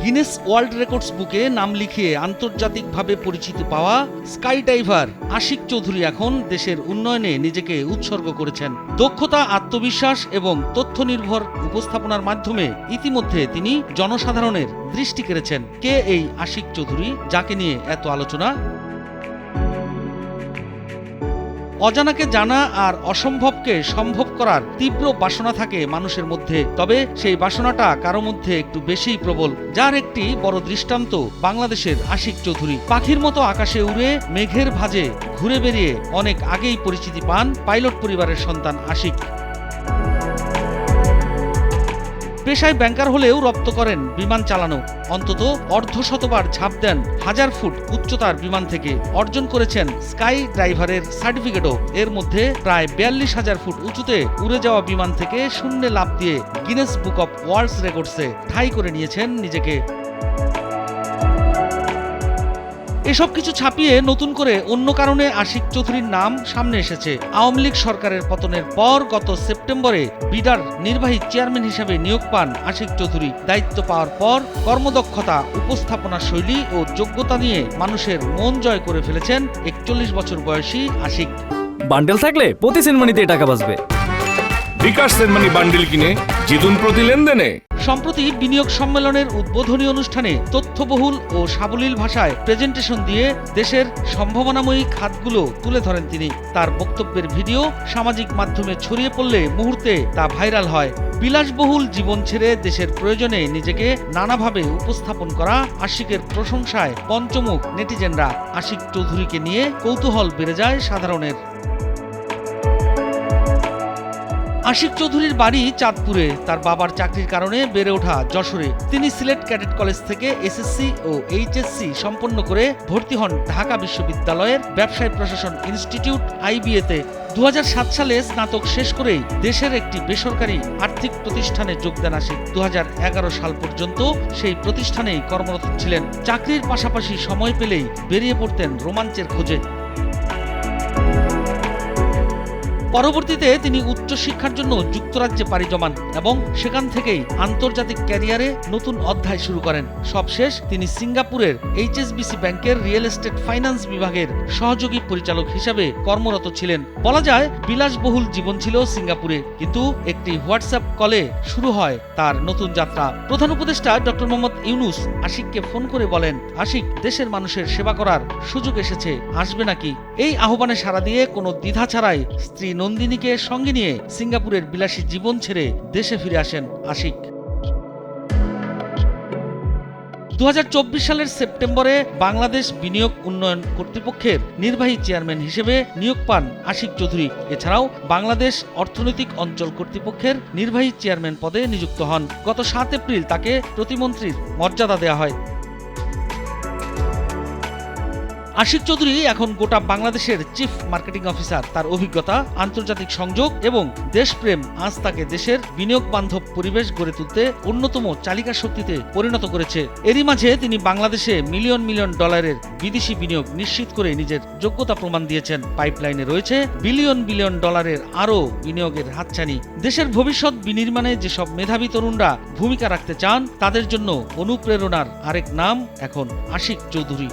Guinness world records বুকে নাম লিখিয়ে আন্তর্জাতিকভাবে পরিচিতি পাওয়া স্কাই ডাইভার আশিক চৌধুরী এখন দেশের উন্নয়নে নিজেকে উৎসর্গ করেছেন। দক্ষতা, আত্মবিশ্বাস এবং তথ্য নির্ভর উপস্থাপনার মাধ্যমে ইতিমধ্যে তিনি জনসাধারণের দৃষ্টি কেড়েছেন। কে এই আশিক চৌধুরী, যাকে নিয়ে এত আলোচনা? অজানাকে জানা আর অসম্ভবকে সম্ভব করার তীব্র বাসনা থাকে মানুষের মধ্যে, তবে সেই বাসনাটা কারো মধ্যে একটু বেশিই প্রবল। যার একটি বড় দৃষ্টান্ত বাংলাদেশের আশিক চৌধুরী। পাখির মতো আকাশে উড়ে মেঘের ভাঁজে ঘুরে বেরিয়ে অনেক আগেই পরিচিতি পান পাইলট পরিবারের সন্তান আশিক। পেশায় ব্যাংকার হলেও রপ্ত করেন বিমান চালানো। অন্তত অর্ধশতবার ঝাঁপ দেন 1000 ফুট উচ্চতার বিমান থেকে। অর্জন করেছেন স্কাই ড্রাইভারের সার্টিফিকেটও। এর মধ্যে প্রায় 42,000 ফুট উঁচুতে উড়ে যাওয়া বিমান থেকে শূন্যে লাফ দিয়ে গিনেস বুক অব ওয়ার্ল্ড রেকর্ডসে ঠাঁই করে নিয়েছেন নিজেকে। এসব কিছু ছাপিয়ে নতুন করে অন্য কারণে আশিক চৌধুরীর নাম সামনে এসেছে। আওয়ামী লীগ সরকারের পতনের পর গত সেপ্টেম্বরে বিডার নির্বাহী চেয়ারম্যান হিসেবে নিয়োগ পান আশিক চৌধুরী। দায়িত্ব পাওয়ার পর কর্মদক্ষতা, উপস্থাপনা শৈলী ও যোগ্যতা নিয়ে মানুষের মন জয় করে ফেলেছেন 41 বছর বয়সী আশিক। বান্ডেল থাকলে প্রতি সেনমানিতে টাকা বাঁচবে। বিকাশ সেনমানি বান্ডেল কিনে জিতুন প্রতি লেনদেনে। সম্প্রতি বিনিয়োগ সম্মেলনের উদ্বোধনী অনুষ্ঠানে তথ্যবহুল ও সাবলীল ভাষায় প্রেজেন্টেশন দিয়ে দেশের সম্ভাবনাময়ী খাতগুলো তুলে ধরেন তিনি। তার বক্তব্যের ভিডিও সামাজিক মাধ্যমে ছড়িয়ে পড়লে মুহূর্তে তা ভাইরাল হয়। বিলাসবহুল জীবন ছেড়ে দেশের প্রয়োজনে নিজেকে নানাভাবে উপস্থাপন করা আশিকের প্রশংসায় পঞ্চমুখ নেটিজেনরা। আশিক চৌধুরীকে নিয়ে কৌতূহল বেড়ে যায় সাধারণের। আশিক চৌধুরীর বাড়ি চাঁদপুরে, তার বাবার চাকরির কারণে বেড়ে ওঠা যশোরে। তিনি সিলেট ক্যাডেট কলেজ থেকে এসএসসি ও এইচএসসি সম্পন্ন করে ভর্তি হন ঢাকা বিশ্ববিদ্যালয়ের ব্যবসায় প্রশাসন ইনস্টিটিউট আইবিএতে। 2007 সালে স্নাতক শেষ করেই দেশের একটি বেসরকারি আর্থিক প্রতিষ্ঠানে যোগ দেন আশিক। 2011 সাল পর্যন্ত সেই প্রতিষ্ঠানেই কর্মরত ছিলেন। চাকরির পাশাপাশি সময় পেলেই বেরিয়ে পড়তেন রোমাঞ্চের খোঁজে। পরবর্তীতে তিনি উচ্চশিক্ষার জন্য যুক্তরাজ্যে পাড়ি জমান এবং সেখান থেকেই আন্তর্জাতিক ক্যারিয়ারে নতুন অধ্যায় শুরু করেন। সবশেষ তিনি সিঙ্গাপুরের এইচএসবিসি ব্যাংকের রিয়েল এস্টেট ফাইন্যান্স বিভাগের সহযোগী পরিচালক হিসাবে কর্মরত ছিলেন। বলা যায় বিলাসবহুল জীবন ছিল সিঙ্গাপুরে, কিন্তু একটি হোয়াটসঅ্যাপ কলে শুরু হয় তার নতুন যাত্রা। প্রধান উপদেষ্টা ডক্টর মোহাম্মদ ইউনূস আশিককে ফোন করে বলেন, আশিক, দেশের মানুষের সেবা করার সুযোগ এসেছে, আসবে নাকি? এই আহ্বানে সাড়া দিয়ে কোনো দ্বিধা ছাড়াই স্ত্রী নন্দিনীকে সঙ্গে নিয়ে সিঙ্গাপুরের বিলাসী জীবন ছেড়ে দেশে ফিরে আসেন আশিক। 2024 সালের সেপ্টেম্বরে বাংলাদেশ বিনিয়োগ উন্নয়ন কর্তৃপক্ষের নির্বাহী চেয়ারম্যান হিসেবে নিয়োগ পান আশিক চৌধুরী। এছাড়াও বাংলাদেশ অর্থনৈতিক অঞ্চল কর্তৃপক্ষের নির্বাহী চেয়ারম্যান পদে নিযুক্ত হন। গত 7 এপ্রিল তাকে প্রতিমন্ত্রীর মর্যাদা দেওয়া হয়। আশিক চৌধুরী এখন গোটা বাংলাদেশের চিফ মার্কেটিং অফিসার। তার অভিজ্ঞতা, আন্তর্জাতিক সংযোগ এবং দেশপ্রেম আজ তাকে দেশের বিনিয়োগ বান্ধব পরিবেশ গড়ে তুলতে অন্যতম চালিকা শক্তিতে পরিণত করেছে। এরই মাঝে তিনি বাংলাদেশে মিলিয়ন মিলিয়ন ডলারের বিদেশি বিনিয়োগ নিশ্চিত করে নিজের যোগ্যতা প্রমাণ দিয়েছেন। পাইপলাইনে রয়েছে বিলিয়ন বিলিয়ন ডলারের আরও বিনিয়োগের হাতছানি। দেশের ভবিষ্যৎ বিনির্মাণে যেসব মেধাবী তরুণরা ভূমিকা রাখতে চান, তাদের জন্য অনুপ্রেরণার আরেক নাম এখন আশিক চৌধুরী।